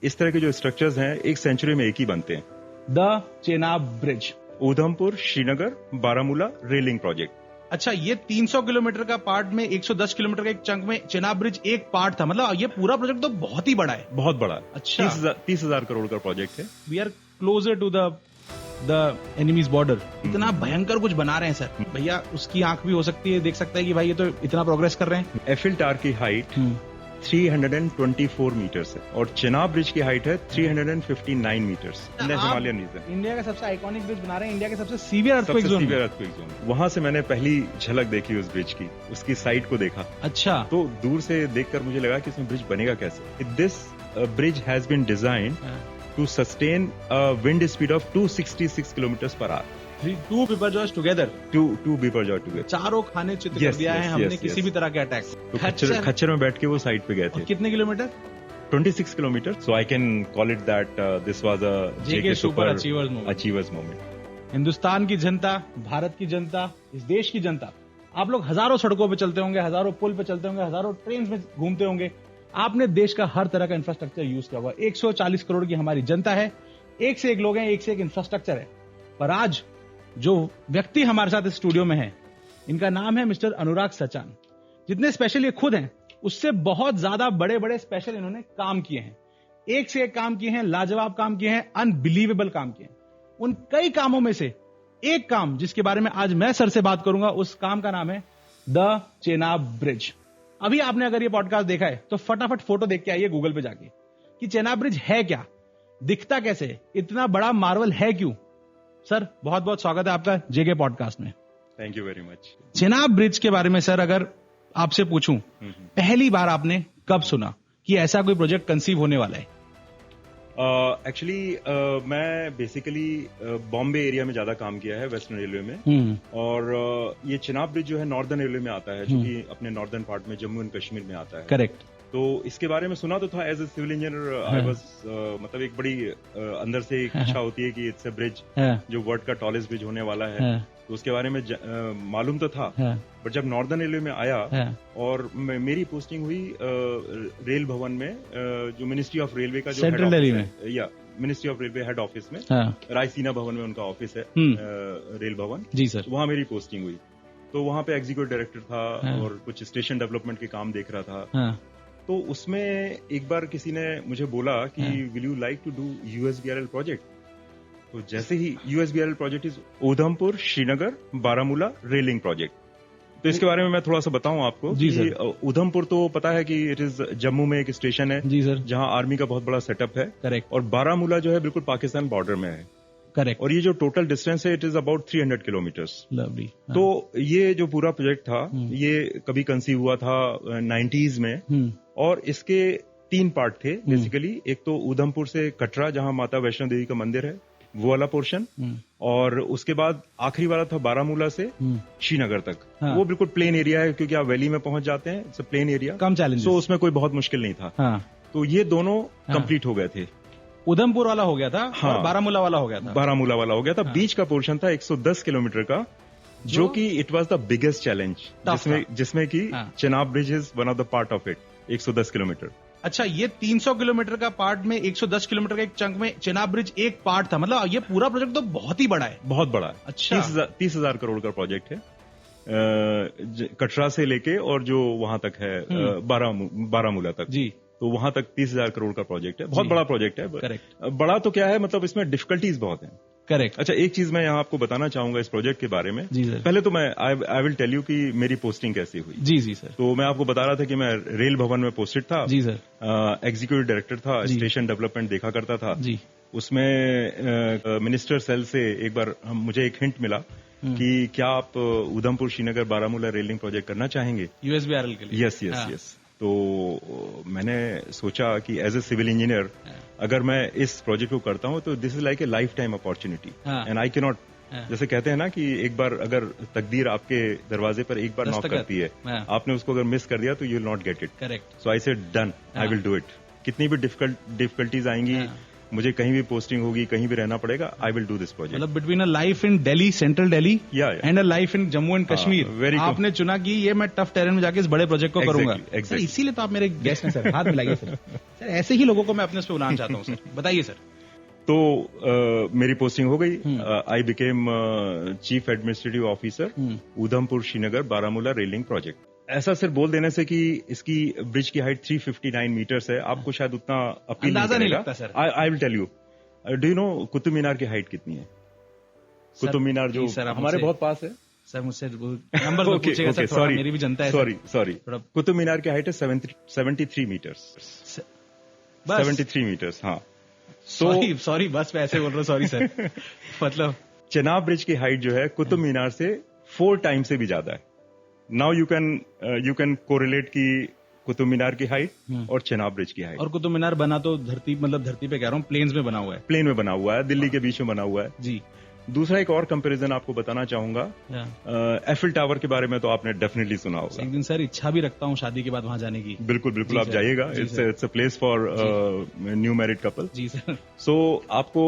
इस तरह के जो स्ट्रक्चर्स हैं एक सेंचुरी में एक ही बनते हैं। The Chenab bridge, Udhampur Srinagar Baramulla rail link project. अच्छा, ये 300 किलोमीटर का पार्ट में 110 किलोमीटर का एक चंक में चेनाब ब्रिज एक पार्ट था, मतलब ये पूरा प्रोजेक्ट तो बहुत ही बड़ा है। बहुत बड़ा। अच्छा, 30,000 करोड़ का प्रोजेक्ट है। We are closer to the enemy's border. इतना भयंकर कुछ बना रहे हैं सर। भैया उसकी आंख भी हो सकती है, देख सकता है कि भाई ये तो इतना प्रोग्रेस कर रहे हैं। एफिल टावर की हाइट 324 मीटर्स है और चेनाब ब्रिज की हाइट है 359 मीटर्स। Himalayan region. इंडिया का सबसे आइकॉनिक ब्रिज बना रहे हैं, इंडिया के सबसे सीवियर अर्थक्वेक जोन। वहां से मैंने पहली झलक देखी उस ब्रिज की, उसकी साइट को देखा। अच्छा, तो दूर से देखकर मुझे लगा कि इसमें ब्रिज बनेगा कैसे। This bridge has been design to sustain wind speed of 266 kilometre per hour. Two Biparjoys together, two Biparjoy together. चारों खाने चित कर दिया है हमने किसी भी तरह के अटैक। तो खच्चर में बैठ के वो साइड पे गए थे। कितने kilometre? 26 kilometre. So I can call it that this was a JK super achievers moment. Hindustan की जनता, भारत की जनता, इस देश की जनता, आप लोग हजारों सड़कों पे चलते होंगे, हजारों पुल पे चलते होंगे, हजारों ट्रेन में घूमते होंगे। आपने देश का हर तरह का इंफ्रास्ट्रक्चर यूज किया हुआ। 140 करोड़ की हमारी जनता है, एक से एक लोग हैं, एक से एक इंफ्रास्ट्रक्चर है। पर आज जो व्यक्ति हमारे साथ इस स्टूडियो में है, इनका नाम है मिस्टर अनुराग सचान। जितने स्पेशल ये खुद हैं, उससे बहुत ज्यादा बड़े बड़े स्पेशल इन्होंने काम किए हैं। एक से एक काम किए हैं, लाजवाब काम किए हैं, अनबिलीवेबल काम किए हैं। उन कई कामों में से एक काम जिसके बारे में आज मैं सर से बात करूंगा, उस काम का नाम है द चेनाब ब्रिज। अभी आपने अगर ये पॉडकास्ट देखा है तो फटाफट फोटो देख के आइए गूगल पे जाके कि चेनाब ब्रिज है क्या, दिखता कैसे, इतना बड़ा मार्वल है क्यों। सर बहुत बहुत स्वागत है आपका जेके पॉडकास्ट में। Thank you very much. Chenab bridge के बारे में सर अगर आपसे पूछूं, पहली बार आपने कब सुना कि ऐसा कोई प्रोजेक्ट कंसीव होने वाला है? एक्चुअली मैं बेसिकली बॉम्बे एरिया में ज्यादा काम किया है, वेस्टर्न रेलवे में। और ये चेनाब ब्रिज जो है नॉर्दर्न रेलवे में आता है, जो कि अपने नॉर्दर्न पार्ट में जम्मू एंड कश्मीर में आता है। करेक्ट। तो इसके बारे में सुना तो था as a civil engineer. I was मतलब एक बड़ी अंदर से एक इच्छा होती है कि इट्स अ ब्रिज जो वर्ल्ड का टॉलेस्ट ब्रिज होने वाला है। तो उसके बारे में मालूम तो था, बट जब नॉर्दर्न रेलवे में आया और मेरी पोस्टिंग हुई रेल भवन में, जो मिनिस्ट्री ऑफ रेलवे का जो सेंट्रल दिल्ली में, या ministry of railway head office में, रायसीना भवन में उनका ऑफिस है, रेल भवन। जी सर। वहां मेरी पोस्टिंग हुई। तो वहां पे एग्जीक्यूटिव डायरेक्टर था और कुछ स्टेशन डेवलपमेंट के काम देख रहा था। तो उसमें एक बार किसी ने मुझे बोला कि will you like to do USBRL project. तो जैसे ही USBRL project is Udhampur Srinagar Baramulla rail link project. तो इसके बारे में मैं थोड़ा सा बताऊं आपको। जी कि उधमपुर तो पता है कि इट इज जम्मू में एक स्टेशन है। जी सर। जहां आर्मी का बहुत बड़ा सेटअप है। करेक्ट। और बारामूला जो है बिल्कुल पाकिस्तान बॉर्डर में है। करेक्ट। और ये जो टोटल डिस्टेंस है it is about 300 kilometres. Lovely. तो ये जो पूरा प्रोजेक्ट था ये कभी कंसीव हुआ था 90s में। और इसके 3 पार्ट थे बेसिकली। एक तो उधमपुर से कटरा जहां माता वैष्णो देवी का मंदिर है, वो वाला पोर्शन। और उसके बाद आखिरी वाला था बारामूला से श्रीनगर तक। वो बिल्कुल प्लेन एरिया है क्योंकि आप वैली में पहुंच जाते हैं, it's a plain area, come challenge. तो उसमें कोई बहुत मुश्किल नहीं था। तो ये दोनों कंप्लीट हो गए थे। उधमपुर वाला हो गया था और बारामूला वाला हो गया था। बारामूला वाला हो गया था। बीच का पोर्शन था 110 किलोमीटर का, जो कि it was the biggest challenge, जिसमें कि Chenab bridge is one of the part of it. 110 kilometre. अच्छा, ये 300 किलोमीटर का पार्ट में 110 किलोमीटर का एक चंक में चेनाब ब्रिज एक पार्ट था, मतलब ये पूरा प्रोजेक्ट तो बहुत ही बड़ा है। बहुत बड़ा। अच्छा। 30,000 करोड़ का प्रोजेक्ट है, कटरा से लेके और जो वहां तक है बारामूला तक। जी। तो वहां तक 30,000 करोड़ का प्रोजेक्ट है, बहुत बड़ा प्रोजेक्ट है। करेक्ट। बड़ा तो क्या है, मतलब इसमें डिफिकल्टीज बहुत हैं। करेक्ट। अच्छा, एक चीज मैं यहाँ आपको बताना चाहूंगा इस प्रोजेक्ट के बारे में। जी सर। पहले तो मैं आई विल टेल यू कि मेरी पोस्टिंग कैसी हुई। जी जी सर। तो मैं आपको बता रहा था कि मैं रेल भवन में पोस्टेड था। जी सर। एग्जीक्यूटिव डायरेक्टर था, स्टेशन डेवलपमेंट देखा करता था। जी। उसमें मिनिस्टर सेल से एक बार मुझे एक हिंट मिला कि क्या आप उधमपुर श्रीनगर बारामूला रेलिंग प्रोजेक्ट करना चाहेंगे यूएसबीआरएल के लिए। यस। तो मैंने सोचा कि एज ए सिविल इंजीनियर अगर मैं इस प्रोजेक्ट को करता हूं तो this is like a life time opportunity and I can not, जैसे कहते हैं ना कि एक बार अगर तकदीर आपके दरवाजे पर एक बार नॉक करती है, आपने उसको अगर मिस कर दिया तो you will not get it. Correct. So I said done, I will do it. कितनी भी डिफिकल्टीज आएंगी, मुझे कहीं भी पोस्टिंग होगी, कहीं भी रहना पड़ेगा, I will do this project. मतलब between a life in Delhi, central Delhi and a life in Jammu and Kashmir, आपने चुना कि ये मैं टफ टेरेन में जाके इस बड़े प्रोजेक्ट को करूंगा। सर इसीलिए तो आप मेरे गेस्ट हैं सर, हाथ मिलाइए सर। सर ऐसे ही लोगों को मैं अपने उस पर बुलाना चाहता हूँ सर, बताइए सर। तो मेरी पोस्टिंग हो गई, I became chief administrative officer Udhampur Srinagar Baramulla rail link project. ऐसा सिर्फ बोल देने से कि इसकी ब्रिज की हाइट 359 मीटर्स है, आपको शायद उतना अपील नहीं लगता sir. I will tell you, do you know Qutub Minar की हाइट कितनी है? कुतुब मीनार जो हमारे बहुत पास है सर, मुझसे नंबर तो पूछेगा सर, थोड़ा मेरी भी जनता है। सॉरी कुतुब मीनार की हाइट है 73 मीटर्स। 73 मीटर्स, हाँ। सॉरी बस मैं ऐसे बोल रहा हूँ, सॉरी सर। मतलब चेनाब ब्रिज की हाइट जो है कुतुब मीनार से 4 टाइम से भी ज्यादा है। नाउ यू कैन कोरिलेट की कुतुब मीनार की हाइट और चेनाब ब्रिज की हाइट। और कुतुब मीनार बना तो धरती पे कह रहा हूँ, प्लेन्स में बना हुआ है। प्लेन में बना हुआ है, दिल्ली के बीच में बना हुआ है जी। दूसरा एक और कंपैरिजन आपको बताना चाहूंगा, एफिल टावर के बारे में तो आपने डेफिनेटली सुना होगा। एक दिन सर इच्छा भी रखता हूँ शादी के बाद वहां जाने की। बिल्कुल आप जाइएगा, it's a place for new married couple. जी सर। सो आपको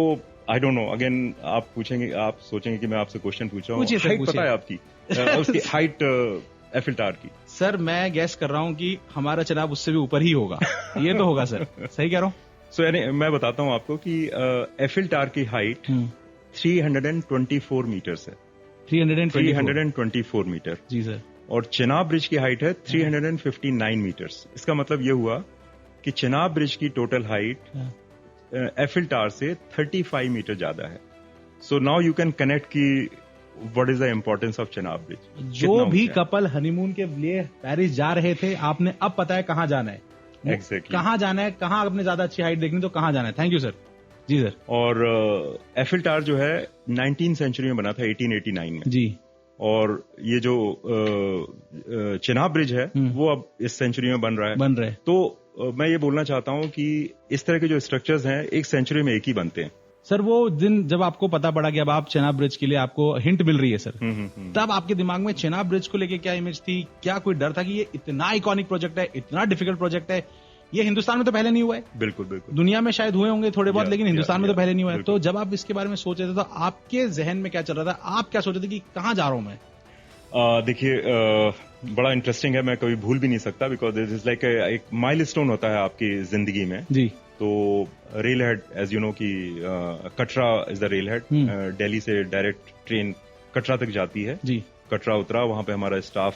आई डोंट नो, अगेन आप पूछेंगे, आप सोचेंगे कि मैं आपसे क्वेश्चन पूछ रहा हूँ, हाइट पता है आपकी? उसकी हाइट एफिल टावर की? सर मैं गैस कर रहा हूँ कि हमारा चनाब उससे भी ऊपर ही होगा। ये तो होगा सर, सही कह रहा हूँ? सो यानी मैं बताता हूँ आपको कि एफिल टावर की हाइट 324 मीटर्स है। 324 मीटर जी सर। और चेनाब ब्रिज की हाइट है 359 मीटर्स। इसका मतलब ये हुआ कि चेनाब ब्रिज की टोटल हाइट एफिल टावर से 35 मीटर ज्यादा है। So now you can connect की what is the importance of Chenab bridge. जो भी कपल हनीमून के लिए पेरिस जा रहे थे, आपने अब पता है कहाँ जाना है। एग्जैक्टली कहाँ जाना है, कहाँ अपने ज्यादा अच्छी हाइट देखनी तो कहाँ जाना है। Thank you sir. जी सर। और एफिल टावर जो है 19वीं सेंचुरी में बना था, 1889 में जी। और ये जो चेनाब ब्रिज है वो अब इस सेंचुरी में बन रहा है। तो मैं ये बोलना चाहता हूँ कि इस तरह के जो स्ट्रक्चर्स हैं एक सेंचुरी में एक ही बनते हैं। सर वो दिन जब आपको पता पड़ा कि अब आप चेनाब ब्रिज के लिए आपको हिंट मिल रही है सर, तब आपके दिमाग में चेनाब ब्रिज को लेके क्या इमेज थी? क्या कोई डर था कि ये इतना आइकॉनिक प्रोजेक्ट है, इतना डिफिकल्ट प्रोजेक्ट है, ये हिंदुस्तान में तो पहले नहीं हुआ है? बिल्कुल। दुनिया में शायद हुए होंगे थोड़े बहुत, लेकिन हिंदुस्तान में तो पहले नहीं हुआ है। तो जब आप इसके बारे में सोच रहे थे तो आपके जहन में क्या चल रहा था? आप क्या सोच रहे थे कि कहाँ जा रहा हूं मैं? देखिए बड़ा इंटरेस्टिंग है, मैं कभी भूल भी नहीं सकता, बिकॉज दिस इज लाइक एक माइलस्टोन होता है आपकी जिंदगी में जी। तो rail head, as you know कि Katra is the rail head. Delhi से डायरेक्ट ट्रेन कटरा तक जाती है जी। कटरा उतरा, वहां पे हमारा स्टाफ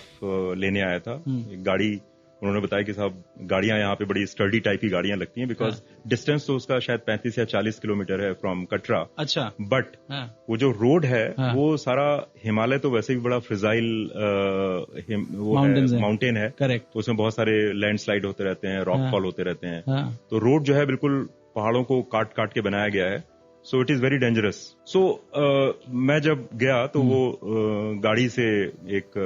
लेने आया था एक गाड़ी। उन्होंने बताया कि साहब गाड़ियां यहाँ पे बड़ी स्टर्डी टाइप की गाड़ियां लगती हैं, बिकॉज डिस्टेंस तो उसका शायद 35 या 40 किलोमीटर है फ्रॉम कटरा। अच्छा। बट वो जो रोड है वो सारा हिमालय तो वैसे भी बड़ा फ्रिजाइल माउंटेन है। करेक्ट। उसमें बहुत सारे लैंडस्लाइड होते रहते हैं, रॉकफॉल होते रहते हैं। तो रोड जो है बिल्कुल पहाड़ों को काट काट के बनाया गया है। So it is very dangerous. सो मैं जब गया तो वो गाड़ी से एक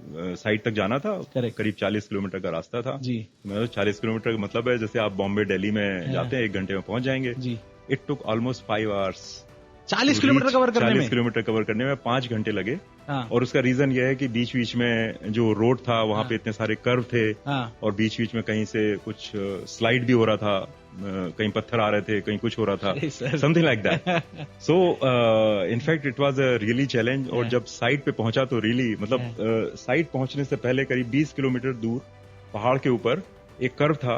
साइड तक जाना था, करीब 40 किलोमीटर का रास्ता था जी। 40 किलोमीटर का मतलब है जैसे आप बॉम्बे दिल्ली में जाते हैं 1 घंटे में पहुंच जाएंगे जी। It took almost 5 hours 40 kilometre cover करने में। 40 किलोमीटर कवर करने में 5 घंटे लगे। और उसका रीजन यह है कि बीच बीच में जो रोड था वहां पे इतने सारे कर्व थे और बीच बीच में कहीं से कुछ स्लाइड भी हो रहा था, कहीं पत्थर आ रहे थे, कहीं कुछ हो रहा था, something like that. So in fact it was a really challenge. और जब साइड पे पहुंचा तो रियली मतलब साइड पहुंचने से पहले करीब 20 किलोमीटर दूर पहाड़ के ऊपर एक कर्व था,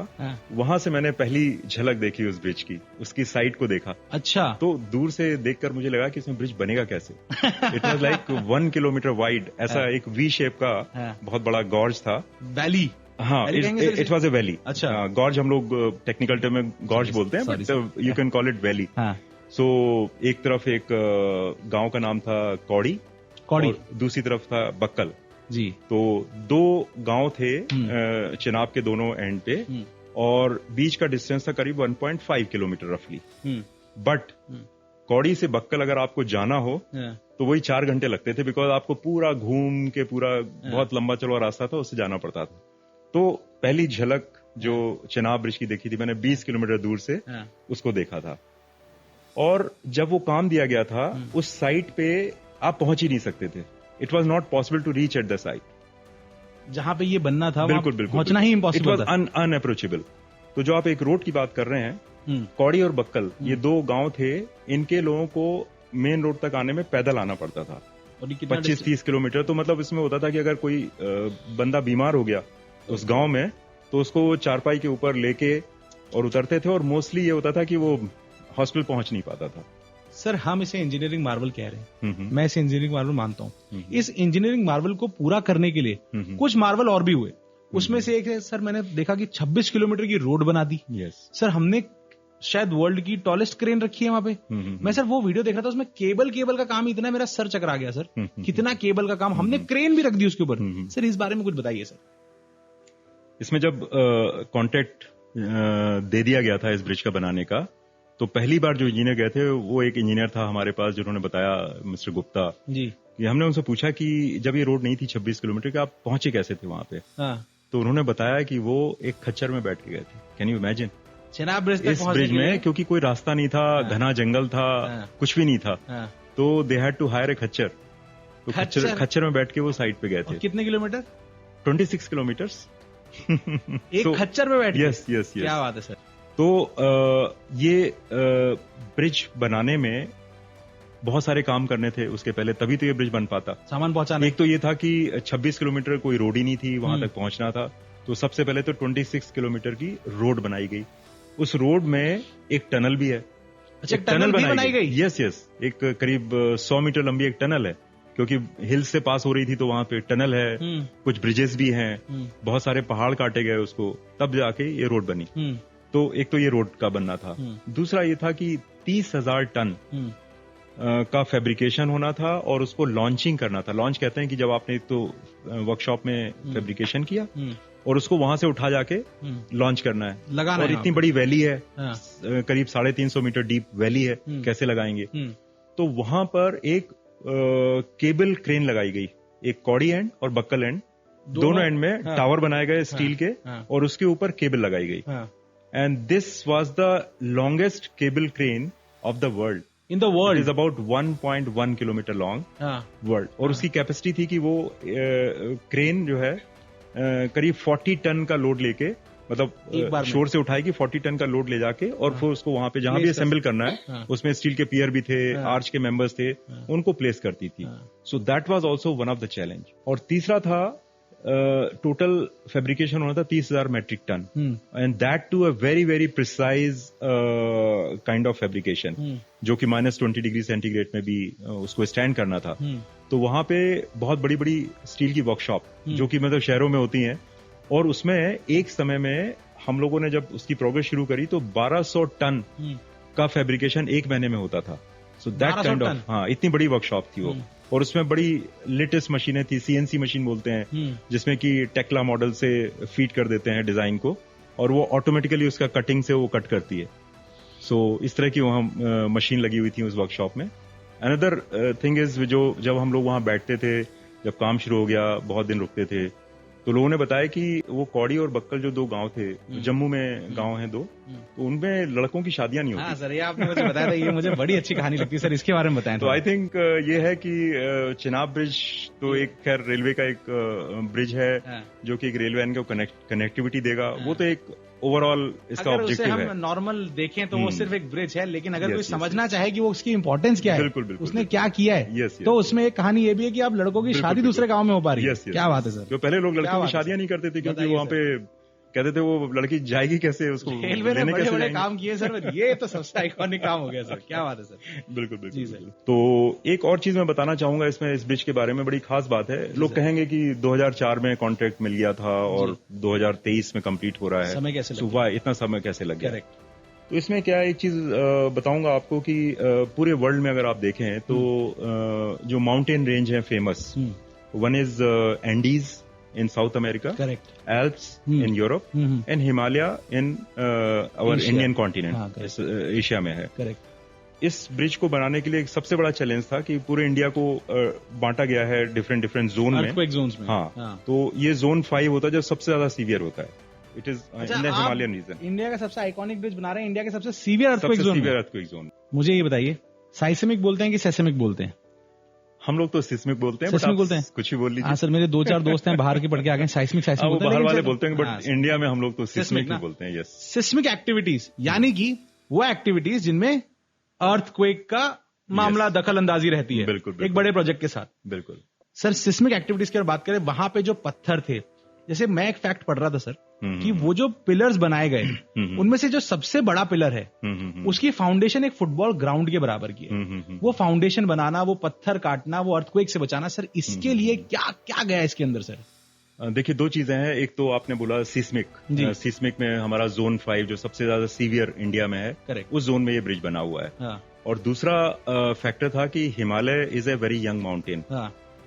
वहां से मैंने पहली झलक देखी उस ब्रिज की, उसकी साइड को देखा। अच्छा। तो दूर से देखकर मुझे लगा कि इसमें ब्रिज बनेगा कैसे। It was like 1 kilometre wide, ऐसा एक वी शेप का बहुत बड़ा गॉर्ज था। वैली। हाँ, इट वाज अ वैली। अच्छा। गॉर्ज हम लोग टेक्निकल टर्म में गॉर्ज बोलते हैं, but you can call it valley. So एक तरफ एक गांव का नाम था कौड़ी और दूसरी तरफ था बक्कल जी। तो 2 गांव थे चेनाब के दोनों एंड पे, और बीच का डिस्टेंस था करीब 1.5 किलोमीटर रफली। बट कौड़ी से बक्कल अगर आपको जाना हो तो वही 4 घंटे लगते थे, बिकॉज आपको पूरा घूम के पूरा बहुत लंबा चौड़ा रास्ता था, उससे जाना पड़ता था। तो पहली झलक जो चेनाब ब्रिज की देखी थी मैंने 20 किलोमीटर दूर से उसको देखा था। और जब वो काम दिया गया था उस साइट पे आप पहुंच ही नहीं सकते थे। It was not possible to reach at the site. जहां पे ये बनना था बिल्कुल पहुंचना ही इम्पॉसिबल था। अनअप्रोचेबल। तो जो आप एक रोड की बात कर रहे हैं कौड़ी और बक्कल, ये 2 गांव थे, इनके लोगों को मेन रोड तक आने में पैदल आना पड़ता था, 25-30 किलोमीटर। तो मतलब इसमें होता था कि अगर कोई बंदा बीमार हो गया उस गांव में, तो उसको वो चारपाई के ऊपर लेके और उतरते थे, और मोस्टली ये होता था कि वो हॉस्पिटल पहुंच नहीं पाता था। सर, हम इसे इंजीनियरिंग मार्वल कह रहे हैं, मैं इसे इंजीनियरिंग मार्वल मानता हूँ। इस इंजीनियरिंग मार्वल को पूरा करने के लिए कुछ मार्वल और भी हुए। उसमें से एक है सर, मैंने देखा कि 26 किलोमीटर की रोड बना दी। सर, हमने शायद वर्ल्ड की टॉलेस्ट क्रेन रखी है वहां पे। मैं सर वो वीडियो देख रहा था, उसमें केबल का काम इतना, मेरा सर चकरा गया सर। कितना केबल का काम, हमने क्रेन भी रख दी उसके ऊपर। सर, इस बारे में कुछ बताइए सर। इसमें जब कॉन्ट्रैक्ट दे दिया गया था इस ब्रिज का बनाने का, तो पहली बार जो इंजीनियर गए थे वो एक इंजीनियर था हमारे पास, जिन्होंने बताया, मिस्टर गुप्ता जी। हमने उनसे पूछा कि जब ये रोड नहीं थी 26 किलोमीटर की, आप पहुंचे कैसे थे वहां पे? हाँ। तो उन्होंने बताया कि वो एक खच्चर में बैठ के गए थे। Can you imagine? Chenab bridge इस ब्रिज में, क्योंकि कोई रास्ता नहीं था, घना जंगल था, कुछ भी नहीं था, तो they had to hire a खच्चर। तो खच्चर में बैठ के वो साइड पे गए थे। कितने किलोमीटर? 26 किलोमीटर। एक खच्चर में बैठ के? यस। क्या बात है सर। तो ये ब्रिज बनाने में बहुत सारे काम करने थे उसके पहले, तभी तो ये ब्रिज बन पाता। सामान पहुंचाने, एक तो ये था कि 26 किलोमीटर कोई रोड ही नहीं थी, वहां तक पहुंचना था। तो सबसे पहले तो 26 किलोमीटर की रोड बनाई गई। उस रोड में एक टनल भी है। अच्छा, एक टनल बनाई गई? यस। एक करीब 100 मीटर लंबी एक टनल है, क्योंकि हिल से पास हो रही थी, तो वहां पे टनल है, कुछ ब्रिजेस भी हैं, बहुत सारे पहाड़ काटे गए उसको, तब जाके ये रोड बनी। तो एक तो ये रोड का बनना था। दूसरा ये था कि 30,000 टन का फैब्रिकेशन होना था, और उसको लॉन्चिंग करना था। लॉन्च कहते हैं कि जब आपने एक तो वर्कशॉप में फैब्रिकेशन किया और उसको वहां से उठा जाके लॉन्च करना है, लगाना। और इतनी बड़ी वैली है, करीब 350 मीटर डीप वैली है, कैसे लगाएंगे? तो वहां पर एक केबल क्रेन लगाई गई, एक कौड़ी एंड और बक्कल एंड, दोनों एंड में टावर बनाए गए स्टील के, और उसके ऊपर केबल लगाई गई। And this was the longest cable crane of the world. In the world? It is about 1.1 kilometer long. World. और उसकी कैपेसिटी थी कि वो क्रेन जो है करीब 40 टन का लोड लेके, मतलब शोर से उठाएगी 40 टन का लोड ले जाके, और फिर उसको वहां पे जहां भी असेंबल करना है, उसमें स्टील के पियर भी थे, आर्च के मेंबर्स थे, उनको प्लेस करती थी। So that was also one of the challenge. और तीसरा था, टोटल फैब्रिकेशन होना था 30,000 metric ton, and that too a very very precise kind of fabrication, जो कि -20 डिग्री सेंटीग्रेड में भी उसको स्टैंड करना था। तो वहां पे बहुत बड़ी बड़ी स्टील की वर्कशॉप, जो कि मतलब शहरों में होती हैं, और उसमें एक समय में हम लोगों ने जब उसकी प्रोग्रेस शुरू करी तो 1200 टन का फैब्रिकेशन एक महीने में होता था। सो दैट काइंड ऑफ, हाँ, इतनी बड़ी वर्कशॉप थी वो। और उसमें बड़ी लेटेस्ट मशीनें थी, CNC मशीन बोलते हैं, जिसमें कि टेक्ला मॉडल से फीड कर देते हैं डिजाइन को, और वो ऑटोमेटिकली उसका कटिंग से वो कट करती है। सो इस तरह की वहां मशीन लगी हुई थी उस वर्कशॉप में। अनदर थिंग इज, जो जब हम लोग वहां बैठते थे, जब काम शुरू हो गया, बहुत दिन रुकते थे, तो लोगों ने बताया कि वो कौड़ी और बक्कल जो 2 गांव थे, जम्मू में गांव हैं 2, तो उनमें लड़कों की शादियां नहीं होती। हाँ सर, ये आपने मुझे बताया था, ये मुझे बड़ी अच्छी कहानी लगती है सर, इसके बारे में बताएं। तो आई थिंक ये है कि चेनाब ब्रिज तो एक खैर रेलवे का एक ब्रिज है, जो कि एक रेलवे लाइन को कनेक्टिविटी देगा। वो तो एक ओवरऑल इसका ऑब्जेक्टिव है। हम नॉर्मल देखें तो वो सिर्फ एक ब्रिज है, लेकिन अगर कोई समझना चाहे कि वो उसकी इंपॉर्टेंस क्या है, बिल्कुल, उसने क्या किया है, तो उसमें एक कहानी ये भी है कि आप लड़कों की शादी दूसरे गांव में हो पा रही है। क्या बात है सर। जो पहले लोग लड़कों की शादियां नहीं करते थे, क्योंकि वहां पे कहते थे वो लड़की जाएगी कैसे, उसको रेलवे ने बड़े बड़े काम किए सर, ये तो सबसे आइकॉनिक काम हो गया सर। क्या बात है सर। बिल्कुल जी सर। तो एक और चीज मैं बताना चाहूंगा इसमें, इस ब्रिज के बारे में बड़ी खास बात है। लोग कहेंगे कि 2004 में कॉन्ट्रैक्ट मिल गया था और 2023 में कंप्लीट हो रहा है, समय कैसे लग गया? इतना समय कैसे लग गया? तो इसमें क्या एक चीज बताऊंगा आपको कि पूरे वर्ल्ड में अगर आप देखें तो जो माउंटेन रेंज है famous, one is Andes in South America, correct, Alps in Europe, and Himalaya in our Indian continent, Asia में है। correct। इस ब्रिज को बनाने के लिए एक सबसे बड़ा चैलेंज था कि पूरे इंडिया को बांटा गया है डिफरेंट जोन में, earthquake zones में। हाँ। तो ये जोन 5 होता है जो सबसे ज्यादा सीवियर होता है। It is in the Himalayan region. India का सबसे आइकॉनिक ब्रिज बना रहे हैं, इंडिया के सबसे सीवियर अर्थक्वेक जोन। मुझे ये बताइए, साइसेमिक बोलते हैं कि सेसेमिक बोलते हैं? हम लोग तो सिस्मिक बोलते हैं, कुछ भी बोल लीजिए। हाँ सर, मेरे 2-4 दोस्त हैं बाहर के पढ़ के आ गए, साइस्मिक बाहर वाले बोलते हैं, बट इंडिया में हम लोग तो सिस्मिक ही बोलते हैं। यस, सिस्मिक एक्टिविटीज, यानी कि वो एक्टिविटीज जिनमें अर्थक्वेक का मामला दखल अंदाजी रहती है, बिल्कुल। एक बड़े प्रोजेक्ट के साथ। बिल्कुल सर सिस्मिक एक्टिविटीज की अगर बात करें, वहां पे जो पत्थर थे, जैसे मैं एक फैक्ट पढ़ रहा था सर कि वो जो पिलर्स बनाए गए उनमें से जो सबसे बड़ा पिलर है उसकी फाउंडेशन एक फुटबॉल ग्राउंड के बराबर की है। वो फाउंडेशन बनाना, वो पत्थर काटना, वो अर्थक्वेक से बचाना, सर इसके लिए क्या क्या गया इसके अंदर सर? देखिए, दो चीजें हैं। एक तो आपने बोला सिस्मिक में हमारा जोन 5 जो सबसे ज्यादा सीवियर इंडिया में है, करेक्ट, उस जोन में ये ब्रिज बना हुआ है। हाँ। और दूसरा फैक्टर था कि Himalaya is a very young mountain.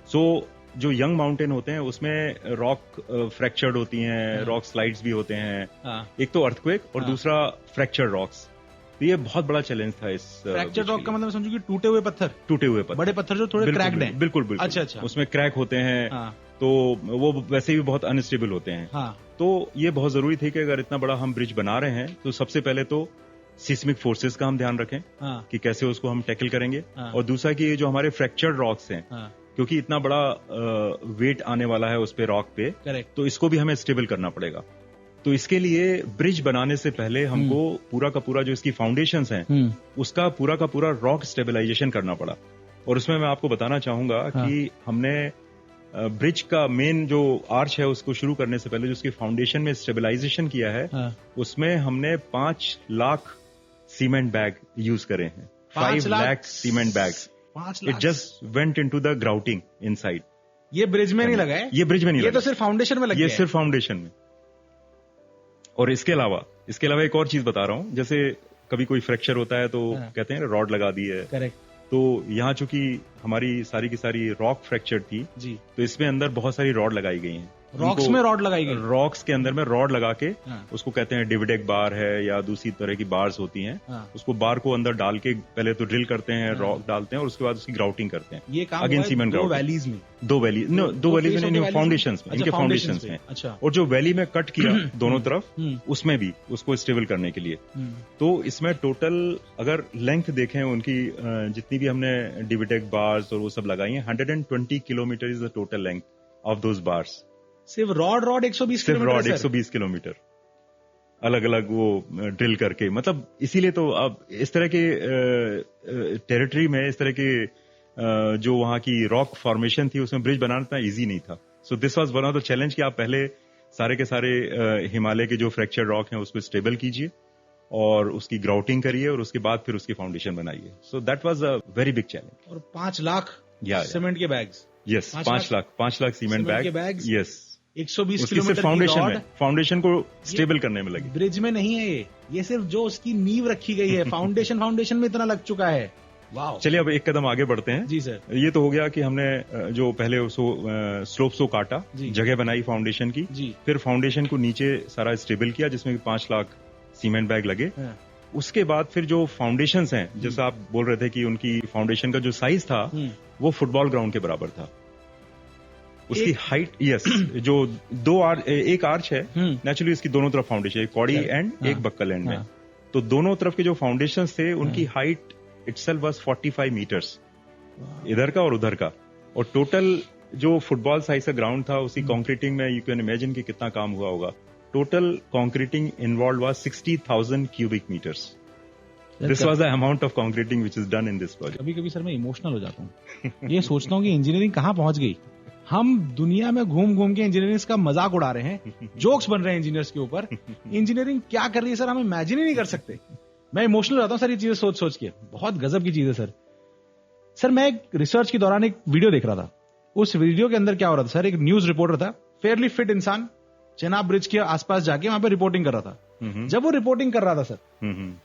So जो यंग माउंटेन होते हैं उसमें रॉक फ्रैक्चर्ड होती हैं, रॉक स्लाइड्स भी होते हैं। एक तो अर्थक्वेक और दूसरा फ्रैक्चर्ड रॉक्स। तो ये बहुत बड़ा चैलेंज था इस फ्रैक्चर्ड रॉक का मतलब समझो कि टूटे हुए पत्थर, बड़े पत्थर जो थोड़े क्रैक्ड हैं। बिल्कुल। अच्छा। उसमें क्रैक होते हैं, तो वो वैसे भी बहुत अनस्टेबल होते हैं। तो ये बहुत जरूरी थी कि अगर इतना बड़ा हम ब्रिज बना रहे हैं तो सबसे पहले तो सिस्मिक फोर्सेस का हम ध्यान रखें कि कैसे उसको हम टैकल करेंगे। और दूसरा कि जो हमारे फ्रैक्चर्ड रॉक्स हैं, क्योंकि इतना बड़ा वेट आने वाला है उस पे रॉक पे, तो इसको भी हमें स्टेबल करना पड़ेगा। तो इसके लिए ब्रिज बनाने से पहले हमको पूरा का पूरा जो इसकी फाउंडेशंस हैं उसका पूरा का पूरा रॉक स्टेबलाइजेशन करना पड़ा। और उसमें मैं आपको बताना चाहूंगा कि हमने ब्रिज का मेन जो आर्च है उसको शुरू करने से पहले जो उसकी फाउंडेशन में स्टेबलाइजेशन किया है, उसमें हमने 5 लाख सीमेंट बैग यूज करे हैं। 5 lakh cement bags. It just went into the grouting inside. ये ब्रिज में नहीं लगा है? ये ब्रिज में नहीं लगा, ये तो सिर्फ फाउंडेशन में लगा है। ये सिर्फ फाउंडेशन में। और इसके अलावा एक और चीज बता रहा हूं। जैसे कभी कोई फ्रैक्चर होता है तो कहते हैं रॉड लगा दी है। करेक्ट। तो यहाँ चूंकि हमारी सारी की सारी रॉक फ्रैक्चर थी जी, तो इसमें अंदर बहुत सारी रॉड लगाई गई हैं। रॉक्स में रॉड लगाई गई? रॉक्स के अंदर में रॉड लगा के उसको कहते हैं डिविडेक बार है या दूसरी तरह की बार्स होती हैं। उसको बार को अंदर डाल के पहले तो ड्रिल करते हैं, रॉक डालते हैं और उसके बाद उसकी ग्राउटिंग करते हैं। ये काम अगेन सीमेंट दो वैलीज में? दो वैलीज में फाउंडेशंस में, इनके फाउंडेशंस में। अच्छा। और जो वैली में कट किया दोनों तरफ, उसमें भी उसको स्टेबल करने के लिए। तो इसमें टोटल अगर लेंथ देखें उनकी, जितनी भी हमने डिविडेक बार्स और वो सब लगाई हैं, 120 kilometre is the total length of those bars. सिर्फ रॉड 120 किलोमीटर? रॉड 120 किलोमीटर अलग अलग वो ड्रिल करके। मतलब इसीलिए तो अब इस तरह के टेरिटरी में इस तरह के जो वहां की रॉक फॉर्मेशन थी उसमें ब्रिज बनाना इतना इजी नहीं था। सो this was one of the challenge कि आप पहले सारे के सारे हिमालय के जो फ्रैक्चर रॉक हैं उसको स्टेबल कीजिए और उसकी ग्राउटिंग करिए और उसके बाद फिर उसकी फाउंडेशन बनाइए। सो that was a very big challenge. और 5 लाख सीमेंट के bags? Yes, 5 lakh cement bag. Yes, 120 kilometre foundation को स्टेबल करने में लगी। ब्रिज में नहीं है ये सिर्फ जो उसकी नींव रखी गई है, फाउंडेशन में इतना लग चुका है। वाह। चलिए अब एक कदम आगे बढ़ते हैं। जी सर। ये तो हो गया कि हमने जो पहले स्लोप्स को काटा, जगह बनाई फाउंडेशन की, फिर फाउंडेशन को नीचे सारा स्टेबल किया जिसमें 5 लाख सीमेंट बैग लगे। उसके बाद फिर जो फाउंडेशंस हैं, जैसा आप बोल रहे थे कि उनकी फाउंडेशन का जो साइज था वो फुटबॉल ग्राउंड के बराबर था। उसकी हाइट, यस, जो एक आर्च है नेचुरली, इसकी दोनों तरफ फाउंडेशन, एक कॉडी एंड एक बक्कल एंड में, तो दोनों तरफ के जो फाउंडेशंस थे उनकी हाइट इटसेल्फ वाज 45 मीटर्स, इधर का और उधर का। और टोटल जो फुटबॉल साइज का ग्राउंड था उसकी कंक्रीटिंग में यू कैन इमेजिन कि कितना काम हुआ होगा। Total concreting involve was 60,000 cubic metres. This was the amount of concreting which is done in this project. कभी कभी सर मैं इमोशनल हो जाता हूँ। ये सोचता हूँ कि इंजीनियरिंग कहाँ पहुंच गई। हम दुनिया में घूम घूम के इंजीनियरिंग का मजाक उड़ा रहे हैं, जोक्स बन रहे हैं इंजीनियर्स के ऊपर। इंजीनियरिंग क्या कर रही है सर, हम इमेजिन ही नहीं कर सकते। मैं इमोशनल हो जाता हूँ सर ये चीजें सोच सोच के। बहुत गजब की चीज है सर। मैं एक रिसर्च के दौरान एक वीडियो देख रहा था। उस वीडियो के अंदर क्या हो रहा था सर, एक न्यूज रिपोर्टर था, फेयरली फिट इंसान, चेनाब ब्रिज के आसपास जाके वहां पे रिपोर्टिंग कर रहा था। जब वो रिपोर्टिंग कर रहा था sir,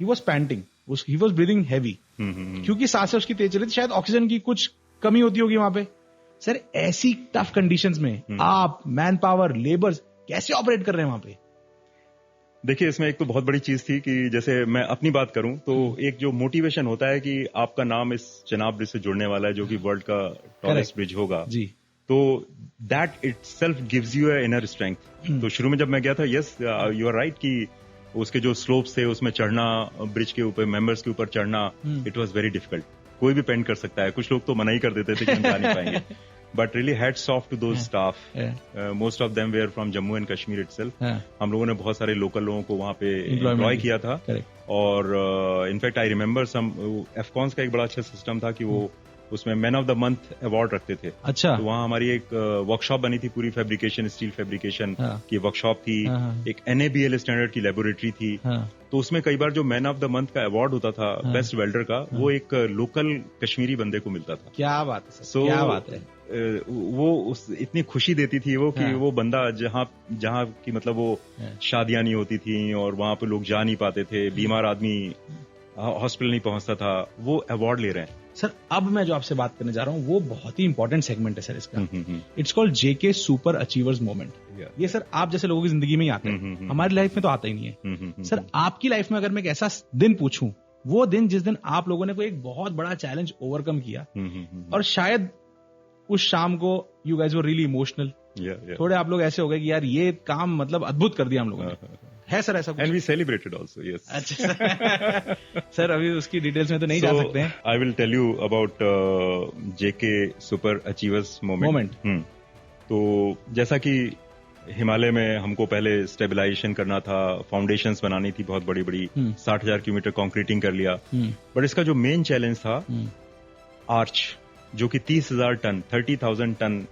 he was painting, he was breathing heavy, क्योंकि सांसें उसकी तेज चली थी। शायद ऑक्सीजन की कुछ कमी होती होगी वहां पे। सर ऐसी टफ कंडीशंस में आप मैन पावर, लेबर्स कैसे ऑपरेट कर रहे हैं वहां पे? देखिए, इसमें एक तो बहुत बड़ी चीज थी कि जैसे मैं अपनी बात करूं तो एक जो मोटिवेशन होता है कि आपका नाम इस चेनाब ब्रिज से जुड़ने वाला है जो कि वर्ल्ड का टॉलेस्ट ब्रिज होगा जी, तो that itself gives you a inner strength. तो शुरू में जब मैं गया था, यस यू आर राइट, कि उसके जो स्लोप्स थे उसमें चढ़ना, ब्रिज के ऊपर मेंबर्स के ऊपर चढ़ना, इट वाज वेरी डिफिकल्ट। कोई भी पेंट कर सकता है, कुछ लोग तो मना ही कर देते थे कि हम जा नहीं पाएंगे। But really hats off to those staff. Most of them were from Jammu and Kashmir itself. हम लोगों ने बहुत सारे लोकल लोगों को वहाँ पे एम्प्लॉय किया था. और in fact I remember some Afcons का एक बड़ा अच्छा सिस्टम था कि वो उसमें man of the month award रखते थे. अच्छा. तो वहाँ हमारी एक वर्कशॉप बनी थी, पूरी फैब्रिकेशन, स्टील फैब्रिकेशन की वर्कशॉप थी. एक NABL स्टैंडर्ड की लेबोरेटरी थी. तो उसमें कई बार जो मैन ऑफ द मंथ का अवार्ड होता था बेस्ट वेल्डर का, वो एक लोकल कश्मीरी बंदे को मिलता था. क्या बात है सर, क्या बात है. वो इतनी खुशी देती थी वो कि वो बंदा जहाँ की मतलब वो शादियां नहीं होती थी और वहां पे लोग जा नहीं पाते थे, बीमार आदमी हॉस्पिटल नहीं पहुंचता था, वो अवार्ड ले रहे हैं. सर अब मैं जो आपसे बात करने जा रहा हूँ वो बहुत ही इंपॉर्टेंट सेगमेंट है सर इसका. It's called JK super achievers moment. ये सर आप जैसे लोगों की जिंदगी में ही आता है, हमारी लाइफ में तो आता ही नहीं है. सर आपकी लाइफ में अगर मैं एक ऐसा दिन पूछूं, वो दिन जिस दिन आप लोगों ने कोई एक बहुत बड़ा चैलेंज ओवरकम किया और शायद उस शाम को you guys were really emotional, थोड़े आप लोग ऐसे हो गए कि यार ये काम मतलब अद्भुत कर दिया हम लोगों ने. है सर ऐसा कुछ? And we celebrated also. Yes. अच्छा सर अभी उसकी डिटेल्स में तो नहीं जा सकते हैं. I will tell you about JK super achievers moment. तो जैसा कि हिमालय में हमको पहले स्टेबलाइजेशन करना था, फाउंडेशंस बनानी थी बहुत बड़ी बड़ी, 60,000 किलोमीटर कंक्रीटिंग कर लिया. बट इसका जो मेन चैलेंज था आर्च, जो कि 30,000 टन 30,000 टन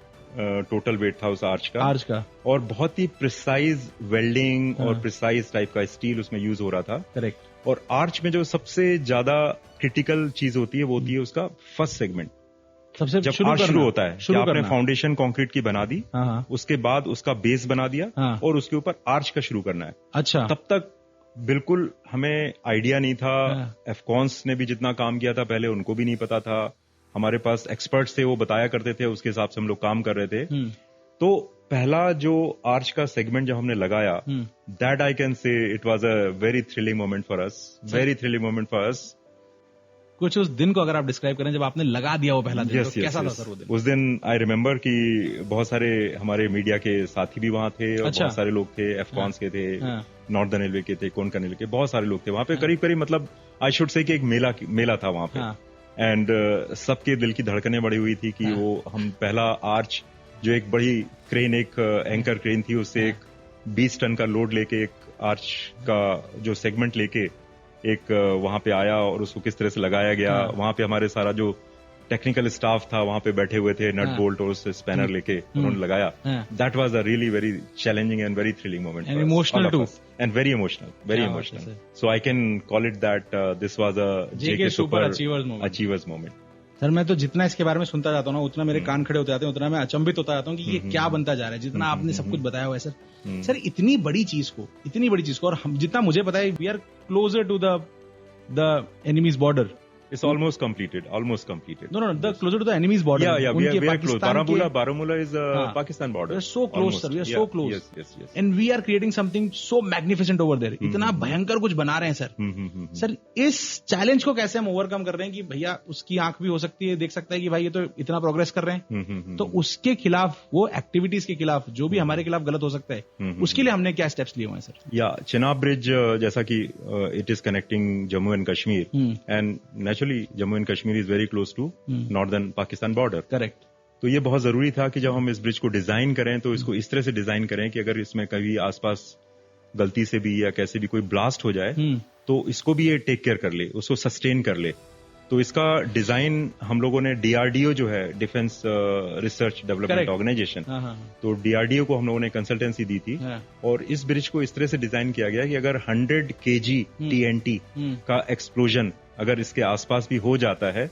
टोटल वेट था उस आर्च का. और बहुत ही प्रिसाइज वेल्डिंग और प्रिसाइज टाइप का स्टील उसमें यूज हो रहा था. करेक्ट. और आर्च में जो सबसे ज्यादा क्रिटिकल चीज होती है वो होती है उसका फर्स्ट सेगमेंट. सबसे जब आर्च शुरू होता है कि आपने फाउंडेशन कंक्रीट की बना दी, उसके बाद उसका बेस बना दिया और उसके ऊपर आर्च का शुरू करना है. अच्छा. तब तक बिल्कुल हमें आइडिया नहीं था. एफकॉन्स ने भी जितना काम किया था पहले उनको भी नहीं पता था. हमारे पास एक्सपर्ट्स थे, वो बताया करते थे, उसके हिसाब से हम लोग काम कर रहे थे. तो पहला जो आर्च का सेगमेंट जब हमने लगाया, that I can say it was a very thrilling moment for us. Very thrilling moment for us. कुछ उस दिन को अगर आप डिस्क्राइब करें जब आपने लगा दिया वो पहला दिन, तो कैसा था सर वो दिन? उस दिन आई रिमेम्बर कि बहुत सारे हमारे मीडिया के साथी भी वहां थे और बहुत सारे लोग थे, एफकॉन्स के थे, नॉर्दर्न रेलवे के थे, कोंकण रेलवे के, बहुत सारे लोग थे वहां पे. करीब करीब मतलब आई शुड से कि एक मेला था वहां पे. एंड सबके दिल की धड़कनें बढ़ी हुई थी कि वो हम पहला आर्च जो एक बड़ी क्रेन, एक एंकर क्रेन थी, उससे एक 20 टन का लोड लेके एक आर्च का जो सेगमेंट लेके एक वहां पे आया और उसको किस तरह से लगाया गया. वहां पे हमारे सारा जो टेक्निकल स्टाफ था वहां पे बैठे हुए थे, नट बोल्ट और स्पैनर लेके उन्होंने लगाया. That was a really very challenging and very thrilling moment and emotional too. And very emotional. So I can call it that this was a JK Super Achievers moment. Sir मैं तो जितना इसके बारे में सुनता जाता हूँ ना, उतना मेरे कान खड़े होते जाते हैं, उतना मैं अचंभित होता जाता हूँ कि ये क्या बनता जा रहा है. जितना आपने सब कुछ बताया हुआ है सर. सर इतनी बड़ी चीज को और हम जितना मुझे पता है we are closer to the enemy's border. It's almost completed. No, the closer to the enemy's border. Yeah, we are close. Baramulla is Pakistan border. We are so close, almost. Sir. We are so close. Yes. And we are creating something so magnificent over there. इतना भयंकर कुछ बना रहे हैं sir. Sir इस challenge को कैसे हम ओवरकम कर रहे हैं कि भैया उसकी आंख भी हो सकती है, देख सकता है कि भाई ये तो इतना प्रोग्रेस कर रहे हैं. तो उसके खिलाफ, वो एक्टिविटीज के खिलाफ जो भी हमारे खिलाफ गलत हो सकता है, उसके लिए हमने क्या स्टेप्स लिए हुए हैं सर? या चेनाब ब्रिज, जैसा कि it is connecting Jammu and Kashmir, and naturally Jammu and Kashmir is very close to northern Pakistan border. Correct. तो ये बहुत जरूरी था कि जब हम इस ब्रिज को डिजाइन करें तो इसको इस तरह से डिजाइन करें कि अगर इसमें कभी आसपास गलती से भी या कैसे भी कोई ब्लास्ट हो जाए तो इसको भी ये टेक केयर कर ले, उसको सस्टेन कर ले. तो इसका डिजाइन हम लोगों ने DRDO जो है, डिफेंस रिसर्च डेवलपमेंट ऑर्गेनाइजेशन, तो DRDO को हम लोगों ने कंसल्टेंसी दी थी. और इस ब्रिज को इस तरह से डिजाइन किया गया कि अगर 100 kg TNT का एक्सप्लोजन अगर इसके आसपास भी हो जाता है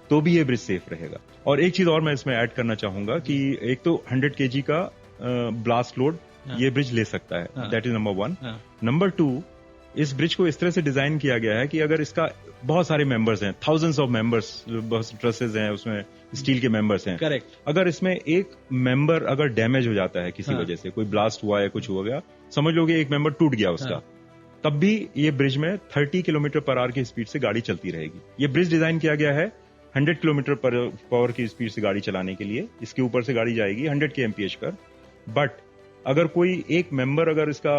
तो भी ये ब्रिज सेफ रहेगा. और एक चीज और मैं इसमें ऐड करना चाहूंगा कि एक तो 100 kg का ब्लास्ट लोड ये ब्रिज ले सकता है. That is number 1. नंबर 2, इस ब्रिज को इस तरह से डिजाइन किया गया है कि अगर इसका बहुत सारे मेंबर्स हैं, थाउजेंड्स ऑफ मेंबर्स, बहुत ट्रसेस हैं उसमें, स्टील के मेंबर्स हैं. करेक्ट. अगर इसमें एक मेंबर अगर डैमेज हो जाता है किसी वजह से, कोई ब्लास्ट हुआ है, कुछ हो गया, समझ लो कि एक मेंबर टूट गया उसका, तब भी ये ब्रिज में 30 किलोमीटर पर आवर की स्पीड से गाड़ी चलती रहेगी. ये ब्रिज डिजाइन किया गया है 100 किलोमीटर पर आवर की स्पीड से गाड़ी चलाने के लिए. इसके ऊपर से गाड़ी जाएगी 100 kmph पर. बट अगर कोई एक मेंबर अगर इसका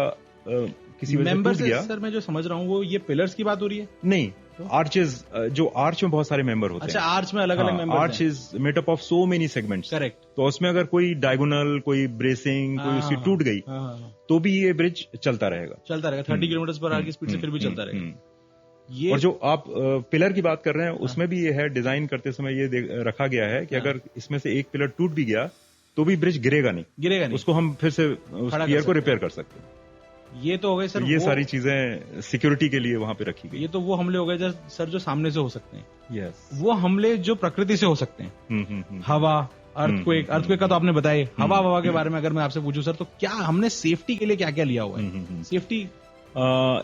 किसी वजह से टूट गया, सर मैं जो समझ रहा हूँ वो ये पिलर्स की बात हो रही है? नहीं, आर्चेज, जो आर्च में बहुत सारे मेंबर होते अच्छा, हैं। आर्च में अलग अलग member arch is made up of so many segments. Correct. तो उसमें अगर कोई डायगोनल, कोई ब्रेसिंग, कोई उसकी टूट गई तो भी ये ब्रिज चलता रहेगा 30 किलोमीटर पर आवर की स्पीड से फिर भी चलता रहेगा। ये और जो आप पिलर की बात कर रहे हैं उसमें भी ये है, डिजाइन करते समय ये रखा गया है कि अगर इसमें से एक पिलर टूट भी गया तो भी ब्रिज गिरेगा नहीं, उसको हम फिर से उस पियर को रिपेयर कर सकते हैं। ये तो हो गए सर, तो ये सारी चीजें सिक्योरिटी के लिए वहां पे रखी गई। ये तो वो हमले हो गए सर जो सामने से हो सकते हैं। यस। वो हमले जो प्रकृति से हो सकते हैं, हवा, अर्थक्वेक का तो आपने बताया। हवा के बारे में अगर मैं आपसे पूछूं सर, तो क्या हमने सेफ्टी के लिए क्या क्या लिया हुआ है? सेफ्टी,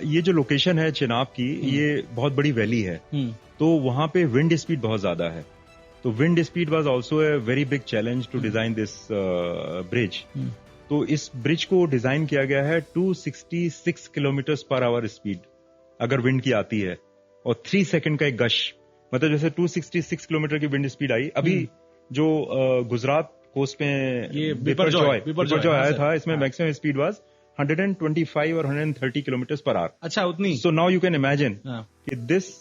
ये जो लोकेशन है चेनाब की, ये बहुत बड़ी वैली है, तो वहां पे विंड स्पीड बहुत ज्यादा है। तो wind speed was also a very big challenge to design this bridge. तो इस ब्रिज को डिजाइन किया गया है 266 किलोमीटर पर आवर स्पीड अगर विंड की आती है, और 3 सेकंड का एक गश, मतलब जैसे 266 किलोमीटर की विंड स्पीड आई। अभी जो गुजरात कोस्ट में ये बिपरजॉय आया था, इसमें मैक्सिमम स्पीड वाज 125 और 130 किलोमीटर पर आवर। अच्छा, उतनी। So now you can imagine कि this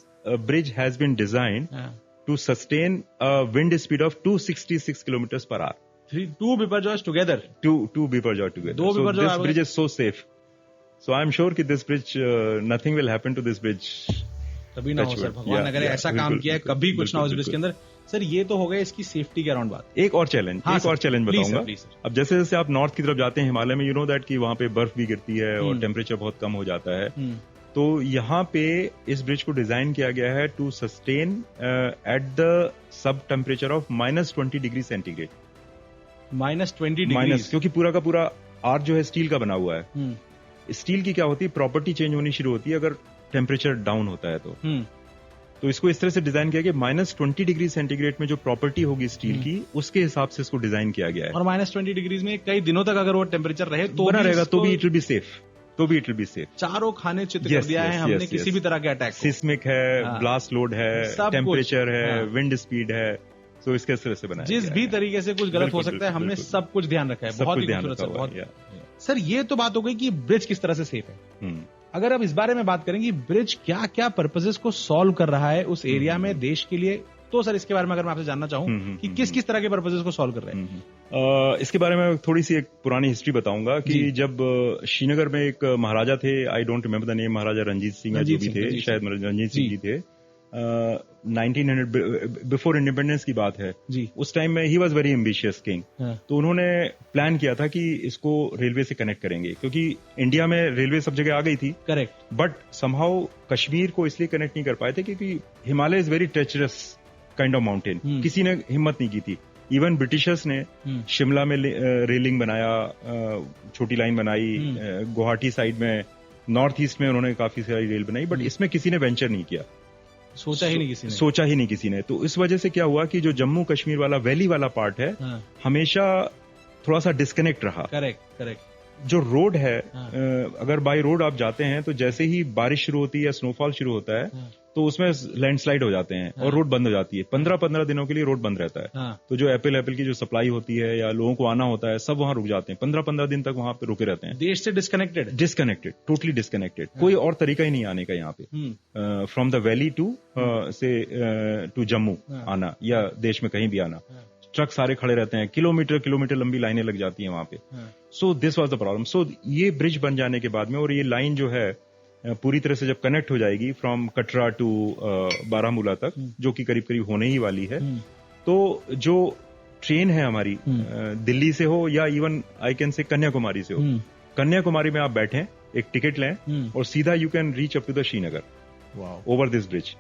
bridge has been designed to sustain wind speed of 266 kilometre per hour. Two Biparjoys together. Two Biparjoy together. So this bridge is so safe. So I am sure कि this bridge, nothing will happen to this bridge. कभी ना हो sir, भगवान अगर ऐसा काम किया है, कभी कुछ ना हो इस ब्रिज के अंदर। सर ये तो हो गया इसकी सेफ्टी के अराउंड बात। एक और चैलेंज बताऊंगा। अब जैसे जैसे आप नॉर्थ की तरफ जाते हैं हिमालय में, यू नो दैट कि वहां पे बर्फ भी गिरती है और टेम्परेचर बहुत कम हो जाता है। तो यहाँ पे इस ब्रिज को डिजाइन किया गया है to sustain at the sub temperature of -20 degree centigrade. -20 degree, क्योंकि पूरा का पूरा आर्च जो है स्टील का बना हुआ है। स्टील की क्या होती है, प्रॉपर्टी चेंज होनी शुरू होती है अगर टेम्परेचर डाउन होता है तो इसको इस तरह से डिजाइन किया गया -20 डिग्री सेंटीग्रेड में जो प्रॉपर्टी होगी स्टील की, उसके हिसाब से इसको डिजाइन किया गया है। और -20 डिग्री में कई दिनों तक अगर वो टेम्परेचर रहे तो बना रहेगा, तो भी इट विल बी सेफ। चारों खाने चित्र कर दिया है हमने किसी भी तरह के अटैक। सिस्मिक है, ब्लास्ट लोड है, टेम्परेचर है, विंड स्पीड है, तो इसके तरह से बनाया जिस भी तरीके से कुछ गलत हो सकता है, हमने सब कुछ ध्यान रखा है। बहुत ही खूबसूरत सर, बहुत। सर ये तो बात हो गई कि ब्रिज किस तरह से सेफ है। अगर अब इस बारे में बात करें कि ब्रिज क्या क्या पर्पसेस को सॉल्व कर रहा है उस एरिया में देश के लिए, तो सर इसके बारे में अगर मैं आपसे जानना चाहूँ कि किस किस तरह के पर्पसेस को सॉल्व कर रहे हैं। इसके बारे में थोड़ी सी एक पुरानी हिस्ट्री बताऊंगा कि जब श्रीनगर में एक महाराजा थे, I don't remember the name, Maharaja Ranjit Singh जो भी थे, शायद रंजीत सिंह जी थे। 1900 बिफोर इंडिपेंडेंस की बात है जी। उस टाइम में he was very ambitious king. तो उन्होंने प्लान किया था कि इसको रेलवे से कनेक्ट करेंगे, क्योंकि इंडिया में रेलवे सब जगह आ गई थी। करेक्ट। बट समहाउ कश्मीर को इसलिए कनेक्ट नहीं कर पाए थे क्योंकि Himalaya is very treacherous kind of mountain. किसी ने हिम्मत नहीं की थी। इवन ब्रिटिशर्स ने शिमला में रेलिंग बनाया, छोटी लाइन बनाई, गुवाहाटी साइड में, नॉर्थ ईस्ट में उन्होंने काफी सारी रेल बनाई, बट इसमें किसी ने वेंचर नहीं किया, सोचा ही नहीं किसी ने। तो इस वजह से क्या हुआ कि जो जम्मू कश्मीर वाला वैली वाला पार्ट है हमेशा थोड़ा सा डिस्कनेक्ट रहा। करेक्ट। जो रोड है, अगर बाय रोड आप जाते हैं तो जैसे ही बारिश शुरू होती है या स्नोफॉल शुरू होता है तो उसमें लैंडस्लाइड हो जाते हैं और रोड बंद हो जाती है। 15-15 दिनों के लिए रोड बंद रहता है। तो जो एप्पल की जो सप्लाई होती है या लोगों को आना होता है, सब वहां रुक जाते हैं। 15-15 दिन तक वहां पे रुके रहते हैं। देश से डिस्कनेक्टेड, टोटली डिस्कनेक्टेड। कोई और तरीका ही नहीं आने का यहाँ पे, from the valley to Jammu आना या देश में कहीं भी आना। ट्रक सारे खड़े रहते हैं, किलोमीटर लंबी लाइनें लग जाती हैं वहां पे। So this was the problem. So ये ब्रिज बन जाने के बाद में, और ये लाइन जो है पूरी तरह से जब कनेक्ट हो जाएगी फ्रॉम कटरा टू बारामूला तक, जो कि करीब करीब होने ही वाली है, तो जो ट्रेन है हमारी दिल्ली से हो या even I can say Kanyakumari से हो, कन्याकुमारी में आप बैठें, एक टिकट लें और सीधा you can reach up to the Srinagar over this bridge.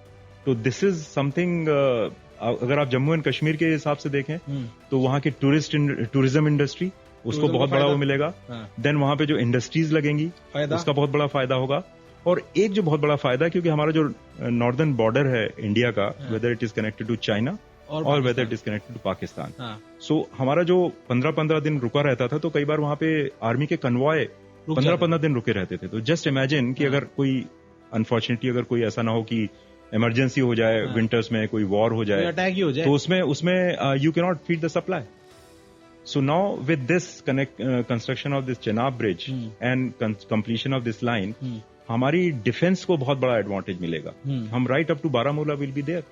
तो दिस इज समथिंग, अगर आप जम्मू एंड कश्मीर के हिसाब से देखें तो वहां की टूरिज्म इंडस्ट्री, उसको बहुत बड़ा वो मिलेगा। देन वहां पे जो इंडस्ट्रीज लगेंगी उसका बहुत बड़ा फायदा होगा। और एक जो बहुत बड़ा फायदा है, क्योंकि हमारा जो नॉर्दर्न बॉर्डर है इंडिया का, whether it is connected to China और whether it is connected to Pakistan, so हमारा जो 15-15 दिन रुका रहता था, तो कई बार वहां पे आर्मी के कन्वॉय 15-15 दिन रुके रहते थे। तो जस्ट इमेजिन कि अगर कोई अनफॉर्चुनेटली अगर कोई ऐसा ना हो कि इमरजेंसी हो जाए, विंटर्स में कोई वॉर हो जाए, अटैक ही हो जाए, तो उसमें you can not feed the supply. So now with this construction of this Chenab bridge and completion of this line, हमारी डिफेंस को बहुत बड़ा एडवांटेज मिलेगा। हम right up to Baramulla will be there,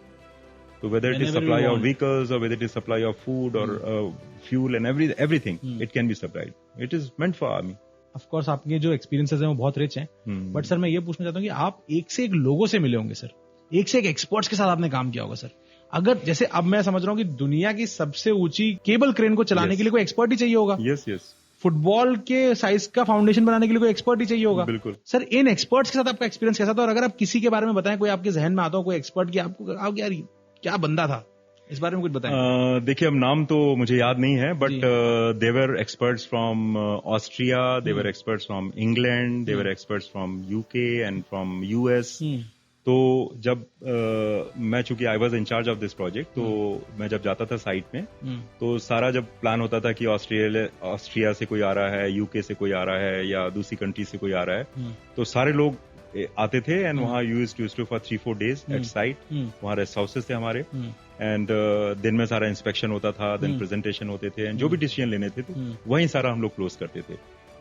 तो whether it is supply of vehicles और whether it is supply of food और fuel and everything, it can be supplied. It is meant for army. Of course आपके जो experiences हैं वो बहुत rich हैं, but sir मैं ये पूछना चाहता हूँ कि आप एक से एक लोगों से मिले होंगे सर, एक से एक एक्सपर्ट्स के साथ आपने काम किया होगा सर। अगर जैसे अब मैं समझ रहा हूँ कि दुनिया की सबसे ऊंची केबल क्रेन को चलाने के लिए कोई एक्सपर्ट ही चाहिए होगा। Yes yes. फुटबॉल के साइज का फाउंडेशन बनाने के लिए कोई एक्सपर्ट ही चाहिए होगा। बिल्कुल सर, इन एक्सपर्ट्स के साथ आपका एक्सपीरियंस कैसा था, और अगर आप किसी के बारे में बताएं, कोई आपके जहन में आता हो कोई एक्सपर्ट की, आपको आप यार क्या बंदा था, इस बारे में कुछ बताएं। देखिए, अब नाम तो मुझे याद नहीं है, but there were experts from Austria, there were experts from England, there were experts from UK and from US. तो जब मैं चूंकि I was in charge of this project, तो मैं जब जाता था साइट में, तो सारा जब प्लान होता था कि ऑस्ट्रिया से कोई आ रहा है, यूके से कोई आ रहा है या दूसरी कंट्री से कोई आ रहा है, तो सारे लोग आते थे एंड वहाँ use to stay for 3-4 days at site. वहाँ रेस्ट हाउसेस थे हमारे, एंड दिन में सारा इंस्पेक्शन होता था, देन प्रेजेंटेशन होते थे, एंड जो भी डिसीजन लेने थे तो वहीं सारा हम लोग क्लोज करते थे।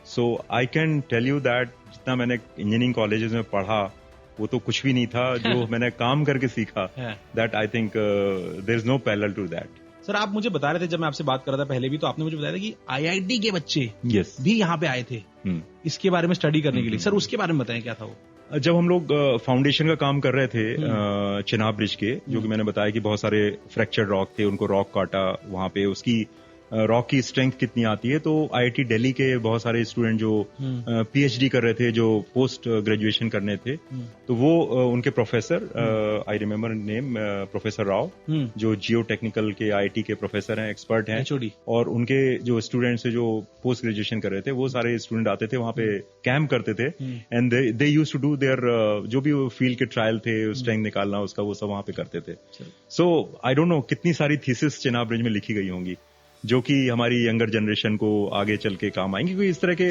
So I can tell you that जितना मैंने इंजीनियरिंग कॉलेजेस में पढ़ा वो तो कुछ भी नहीं था, जो मैंने काम करके सीखा, that I think there is no parallel to that. Sir, आप मुझे बता रहे थे जब मैं आपसे बात कर रहा था पहले भी, तो आपने मुझे बताया था कि आईआईटी के बच्चे भी यहाँ पे आए थे इसके बारे में स्टडी करने के लिए। सर, उसके बारे में बताएं, क्या था वो? जब हम लोग फाउंडेशन का काम कर रहे थे चिनाब ब्रिज के, जो कि मैंने बताया कि बहुत सारे फ्रैक्चर्ड रॉक थे, उनको रॉक काटा वहां पे, उसकी रॉक की स्ट्रेंथ कितनी आती है, तो आईआईटी दिल्ली के बहुत सारे स्टूडेंट जो पीएचडी कर रहे थे, जो पोस्ट ग्रेजुएशन करने थे, तो वो उनके professor, I remember name, professor Rao, जो जियो टेक्निकल के आईआईटी के प्रोफेसर हैं, एक्सपर्ट हैं, और उनके जो स्टूडेंट्स जो पोस्ट ग्रेजुएशन कर रहे थे, वो सारे स्टूडेंट आते थे वहां पे, कैंप करते थे, and they used to do there जो भी फील्ड के ट्रायल थे, स्ट्रेंथ निकालना उसका, वो सब वहां पे करते थे। सो आई डोंट नो कितनी सारी थीसिस चिनाब ब्रिज में लिखी गई होंगी जो कि हमारी यंगर जनरेशन को आगे चल के काम आएंगी, क्योंकि इस तरह के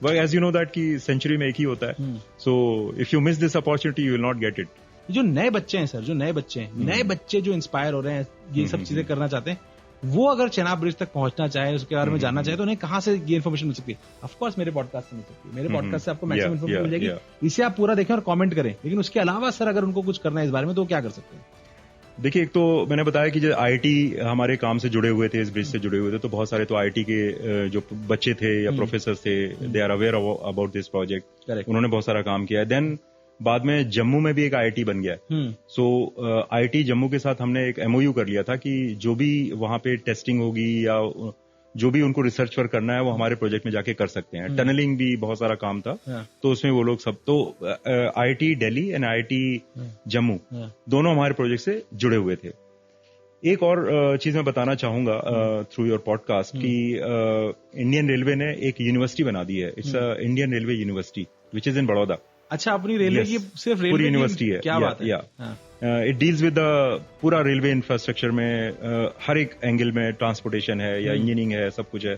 work, as you know that कि सेंचुरी में एक ही होता है। So if you miss this opportunity you will not get it. जो नए बच्चे हैं सर, जो नए बच्चे जो इंस्पायर हो रहे हैं, ये सब चीजें करना चाहते हैं, वो अगर चिनाब ब्रिज तक पहुंचना चाहे, उसके बारे में जानना चाहे, तो उन्हें कहाँ से ये इन्फॉर्मेशन मिल सकती है? ऑफ कोर्स मेरे पॉडकास्ट से मिल सकती है। मेरे पॉडकास्ट से आपको मैक्सिमम इन्फॉर्मेशन मिल जाएगी। इसे आप पूरा देखें और कमेंट करें। लेकिन उसके अलावा सर, अगर उनको कुछ करना है इस बारे में, तो क्या कर सकते हैं? देखिए, एक तो मैंने बताया कि जो आईआईटी हमारे काम से जुड़े हुए थे, इस ब्रिज से जुड़े हुए थे, तो बहुत सारे तो आईआईटी के जो बच्चे थे या प्रोफेसर थे, they are aware about this project, उन्होंने बहुत सारा काम किया है। देन बाद में जम्मू में भी एक आईआईटी बन गया है। सो आईआईटी जम्मू के साथ हमने एक एमओयू कर लिया था कि जो भी वहां पे टेस्टिंग होगी या जो भी उनको रिसर्च वर्क करना है वो हमारे प्रोजेक्ट में जाके कर सकते हैं। टनलिंग भी बहुत सारा काम था, तो उसमें वो लोग सब, तो IIT Delhi and IIT Jammu दोनों हमारे प्रोजेक्ट से जुड़े हुए थे। एक और चीज मैं बताना चाहूंगा थ्रू योर पॉडकास्ट कि इंडियन रेलवे ने एक यूनिवर्सिटी बना दी है। It's Indian railway university which is in Baroda. अच्छा, अपनी रेलवे की सिर्फ रेलवे पूरी यूनिवर्सिटी है। क्या बात है? इट डील्स विद पूरा रेलवे इंफ्रास्ट्रक्चर में, हर एक एंगल में, ट्रांसपोर्टेशन है या इंजीनियरिंग है, सब कुछ है।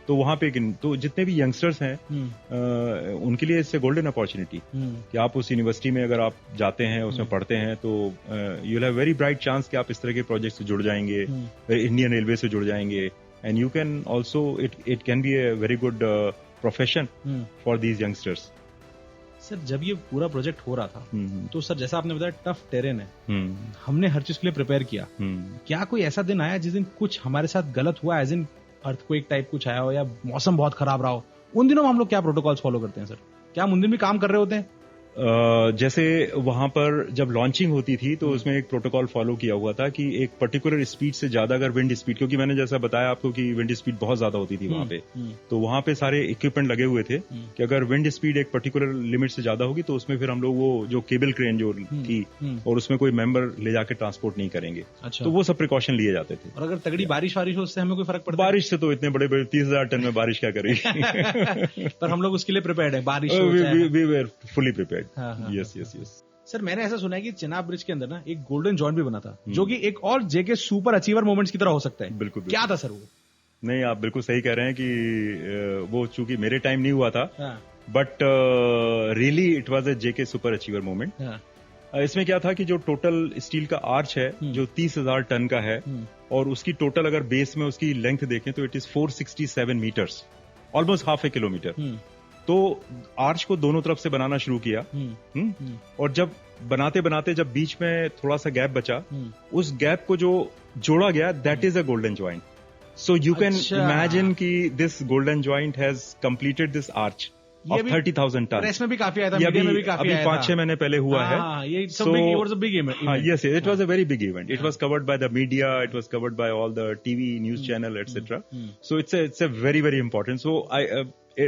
तो वहां पे तो जितने भी यंगस्टर्स हैं उनके लिए इससे गोल्डन अपॉर्चुनिटी कि आप उस यूनिवर्सिटी में अगर आप जाते हैं, उसमें पढ़ते हैं, तो you will have very bright chance कि आप इस तरह के प्रोजेक्ट से जुड़ जाएंगे, इंडियन रेलवे से जुड़ जाएंगे, and you can also, it can B a very good profession for these youngsters. Sir, जब ये पूरा प्रोजेक्ट हो रहा था, तो सर जैसा आपने बताया टफ टेरेन है, हमने हर चीज के लिए प्रिपेयर किया। क्या कोई ऐसा दिन आया जिस दिन कुछ हमारे साथ गलत हुआ, एज इन अर्थक्वेक टाइप कुछ आया हो या मौसम बहुत खराब रहा हो? उन दिनों में हम लोग क्या प्रोटोकॉल्स फॉलो करते हैं सर? क्या हम उन दिन भी काम कर रहे होते हैं? जैसे वहां पर जब लॉन्चिंग होती थी तो उसमें एक प्रोटोकॉल फॉलो किया हुआ था कि एक पर्टिकुलर स्पीड से ज्यादा अगर विंड स्पीड, क्योंकि मैंने जैसा बताया आपको कि विंड स्पीड बहुत ज्यादा होती थी वहां पे, तो वहां पे सारे इक्विपमेंट लगे हुए थे कि अगर विंड स्पीड एक पर्टिकुलर लिमिट से ज्यादा होगी तो उसमें फिर हम लोग वो जो केबल क्रेन जो थी और उसमें कोई मेंबर ले जाके ट्रांसपोर्ट नहीं करेंगे। अच्छा। तो वो सब प्रिकॉशन लिए जाते थे। और अगर तगड़ी बारिश वारिश हो उससे हमें कोई फर्क पड़ता है? बारिश से तो इतने बड़े 30,000 टन में बारिश क्या करेगी। पर हम लोग उसके लिए प्रिपेयर्ड है, बारिश we were fully prepared. Yes yes yes. Sir, मैंने ऐसा सुना है कि चिनाब ब्रिज के अंदर ना एक गोल्डन जॉइंट भी बना था, जो कि एक और जेके सुपर अचीवर मोमेंट्स की तरह हो सकता है। बिल्कुल। क्या था सर वो? नहीं, आप बिल्कुल सही कह रहे हैं कि वो चूंकि मेरे टाइम नहीं हुआ था, but really it was a JK super achiever moment. इसमें क्या था कि जो टोटल स्टील का आर्च है जो 30,000 टन का है, और उसकी टोटल अगर बेस में उसकी लेंथ देखें तो it is 467 metres, almost half a kilometre. तो आर्च को दोनों तरफ से बनाना शुरू किया। और जब बनाते बनाते जब बीच में थोड़ा सा गैप बचा, उस गैप को जो जोड़ा गया, that is a golden joint. So you can imagine कि this golden joint has completed this arch of 30,000 ton. Press में भी काफी आया था, मीडिया में भी काफी आया था। 5-6 महीने पहले हुआ है। Yes, it was a very big event. It was covered by the media, it was covered by all the TV news channel, etc. So it's a very very important. So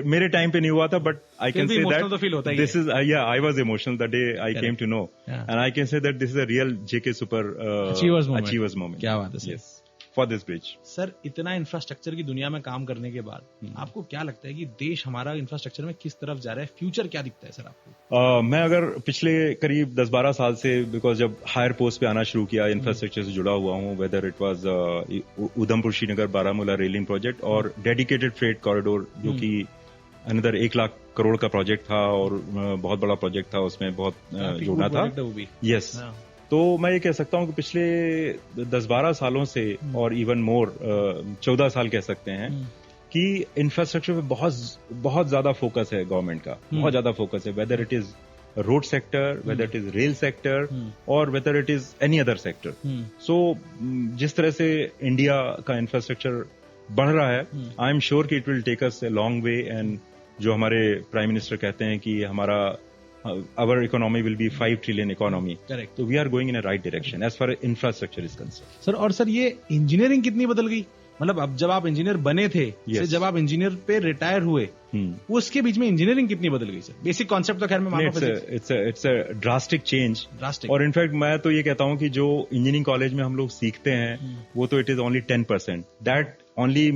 मेरे टाइम पे नहीं हुआ था, but I can say that this is I was emotional the day I came to know, and I can say that this is a real JK Super achievers moment. क्या बात है sir. Yes, for this bridge. Sir, इतना infrastructure की दुनिया में काम करने के बाद आपको क्या लगता है कि देश हमारा इंफ्रास्ट्रक्चर में किस तरफ जा रहा है? फ्यूचर क्या दिखता है सर आपको? मैं अगर पिछले करीब 10-12 साल से, बिकॉज जब हायर पोस्ट पे आना शुरू किया, इंफ्रास्ट्रक्चर से जुड़ा हुआ हूँ, whether it was Udhampur Srinagar Baramulla rail link project और डेडिकेटेड फ्रेट कॉरिडोर, जो कि अनदर 1 लाख करोड़ का प्रोजेक्ट था और बहुत बड़ा प्रोजेक्ट था, उसमें बहुत जोड़ना था। यस, तो मैं ये कह सकता हूँ कि पिछले 10-12 सालों से और इवन मोर 14 साल कह सकते हैं कि इंफ्रास्ट्रक्चर पे बहुत ज्यादा फोकस है गवर्नमेंट का, बहुत ज्यादा फोकस है, whether it is road sector, whether it is rail sector और whether it is any other sector. So जिस तरह से इंडिया का इंफ्रास्ट्रक्चर बढ़ रहा है, आई एम श्योर कि it will take us a long way, and जो हमारे प्राइम मिनिस्टर कहते हैं कि हमारा our economy will be 5 trillion economy. Correct. So we are going in a right direction as far as infrastructure is concerned. Sir, और sir ये engineering कितनी बदल गई? मतलब अब जब आप इंजीनियर बने थे, yes. जब आप इंजीनियर पे रिटायर हुए, उसके बीच में इंजीनियरिंग कितनी बदल गई सर? बेसिक कॉन्सेप्ट तो खैर मैं मानूं, इट्स अ ड्रास्टिक चेंज। और इनफैक्ट मैं तो ये कहता हूँ कि जो इंजीनियरिंग कॉलेज में हम लोग सीखते हैं, वो तो it is only 10%. That only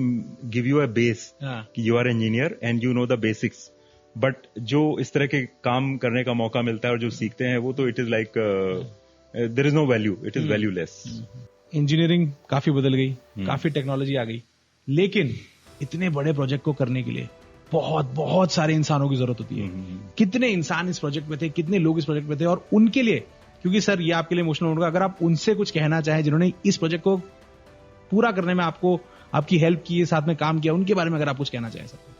give you a base कि you are engineer and you know the basics. But जो इस तरह के काम करने का मौका मिलता है और जो सीखते हैं, वो तो it is like there is no value, it is valueless. Engineering काफी बदल गई, काफी टेक्नोलॉजी आ गई, लेकिन इतने बड़े प्रोजेक्ट को करने के लिए बहुत सारे इंसानों की जरूरत होती है। कितने इंसान इस प्रोजेक्ट में थे, कितने लोग इस प्रोजेक्ट में थे, और उनके लिए, क्योंकि सर ये आपके लिए इमोशनल होगा, अगर आप उनसे कुछ कहना चाहें जिन्होंने इस प्रोजेक्ट को पूरा करने में आपको आपकी हेल्प की, साथ में काम किया, उनके बारे में अगर आप कुछ कहना चाहें सर।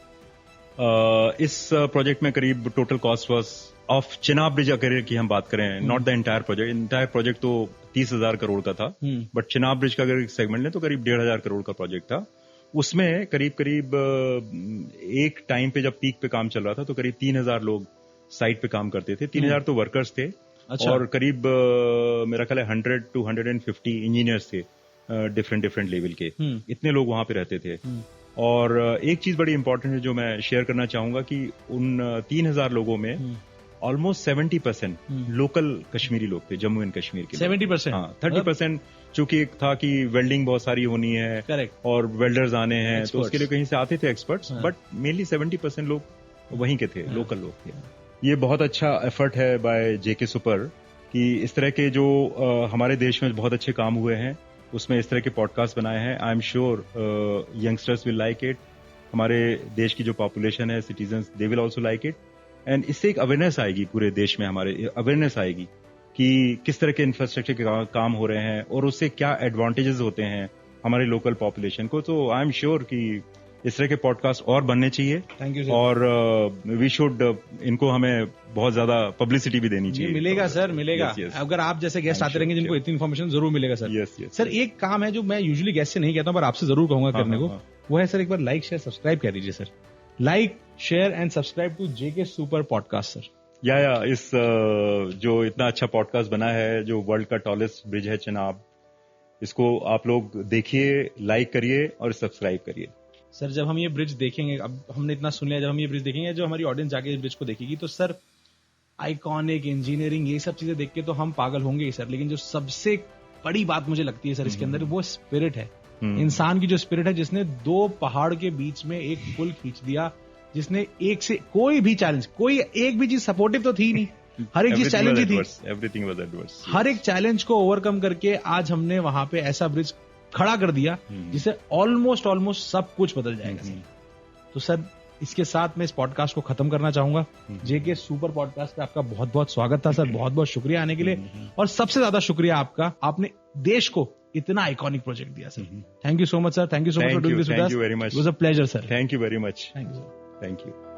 इस प्रोजेक्ट में करीब total cost was of Chenab bridge अगर की हम बात करें, नॉट द एंटायर प्रोजेक्ट तो 30,000 करोड़ का था, बट चिनाब ब्रिज का अगर एक सेगमेंट लें तो करीब 1,500 करोड़ का प्रोजेक्ट था। उसमें करीब एक टाइम पे जब पीक पे काम चल रहा था तो करीब 3,000 लोग साइट पे काम करते थे। 3,000 तो वर्कर्स थे। अच्छा। और करीब मेरा ख्याल है 100 to 150 इंजीनियर्स थे डिफरेंट लेवल के, इतने लोग वहां पे रहते थे। और एक चीज बड़ी इंपॉर्टेंट है जो मैं शेयर करना चाहूंगा कि उन 3,000 लोगों में ऑलमोस्ट 70% लोकल कश्मीरी लोग थे, जम्मू एंड कश्मीर के। 70%? हाँ, 30% चूंकि एक था कि वेल्डिंग बहुत सारी होनी है। Correct. और वेल्डर्स आने हैं, तो उसके लिए कहीं से आते थे एक्सपर्ट्स, बट मेनली 70% लोग वहीं के थे, लोकल लोग थे। ये बहुत अच्छा एफर्ट है बाय जेके सुपर कि इस तरह के जो हमारे देश में बहुत अच्छे काम हुए हैं, उसमें इस तरह के पॉडकास्ट बनाए हैं। आई am sure youngsters will like it. हमारे देश की जो पॉपुलेशन है, citizens, they will also like it. And इससे एक अवेयरनेस आएगी पूरे देश में, हमारे अवेयरनेस आएगी कि किस तरह के इंफ्रास्ट्रक्चर के काम हो रहे हैं और उससे क्या एडवांटेजेस होते हैं हमारे लोकल पॉपुलेशन को। तो आई एम श्योर कि इस तरह के पॉडकास्ट और बनने चाहिए। Thank you sir. और वी शुड इनको हमें बहुत ज्यादा पब्लिसिटी भी देनी चाहिए। मिलेगा सर, मिलेगा। yes, yes. अगर आप जैसे गेस्ट आते रहेंगे जिनको इतनी इन्फॉर्मेशन जरूर मिलेगा सर। yes, yes, सर एक काम है जो मैं यूजुअली गेस्ट से नहीं कहता हूं, पर आपसे जरूर कहूंगा करने को, वो है सर एक बार लाइक शेयर सब्सक्राइब कर दीजिए sir. Like share and subscribe to JK super podcast sir. या इस जो इतना अच्छा पॉडकास्ट बना है, जो वर्ल्ड का टॉलेस्ट ब्रिज है चिनाब, इसको आप लोग देखिए, लाइक करिए और सब्सक्राइब करिए। सर जब हम ये ब्रिज देखेंगे, अब हमने इतना सुन लिया, जब हम ये ब्रिज देखेंगे, जो हमारी ऑडियंस जाके इस ब्रिज को देखेगी, तो सर आइकॉनिक इंजीनियरिंग ये सब चीजें देख के तो हम पागल होंगे ही सर, लेकिन जो सबसे बड़ी बात मुझे लगती है सर इसके अंदर, वो स्पिरिट है, इंसान की जो स्पिरिट है, जिसने 2 पहाड़ के बीच में एक पुल खींच दिया, जिसने एक से कोई भी चैलेंज, कोई एक भी चीज सपोर्टिव तो थी नहीं, हर एक चीज चैलेंज ही थी, एवरीथिंग वाज एडवर्स। हर एक चैलेंज को ओवरकम करके आज हमने वहां पे ऐसा ब्रिज खड़ा कर दिया जिससे ऑलमोस्ट सब कुछ बदल जाएगा। तो सर इसके साथ मैं इस पॉडकास्ट को खत्म करना चाहूंगा। जेके सुपर पॉडकास्ट पे आपका बहुत बहुत स्वागत था सर, बहुत बहुत शुक्रिया आने के लिए, और सबसे ज्यादा शुक्रिया आपका, आपने देश को इतना आइकॉनिक प्रोजेक्ट दिया sir. Thank you so much sir, thank you so much for doing this with us. Thank you very much. It was a pleasure sir. Thank you very much. Thank you sir. Thank you.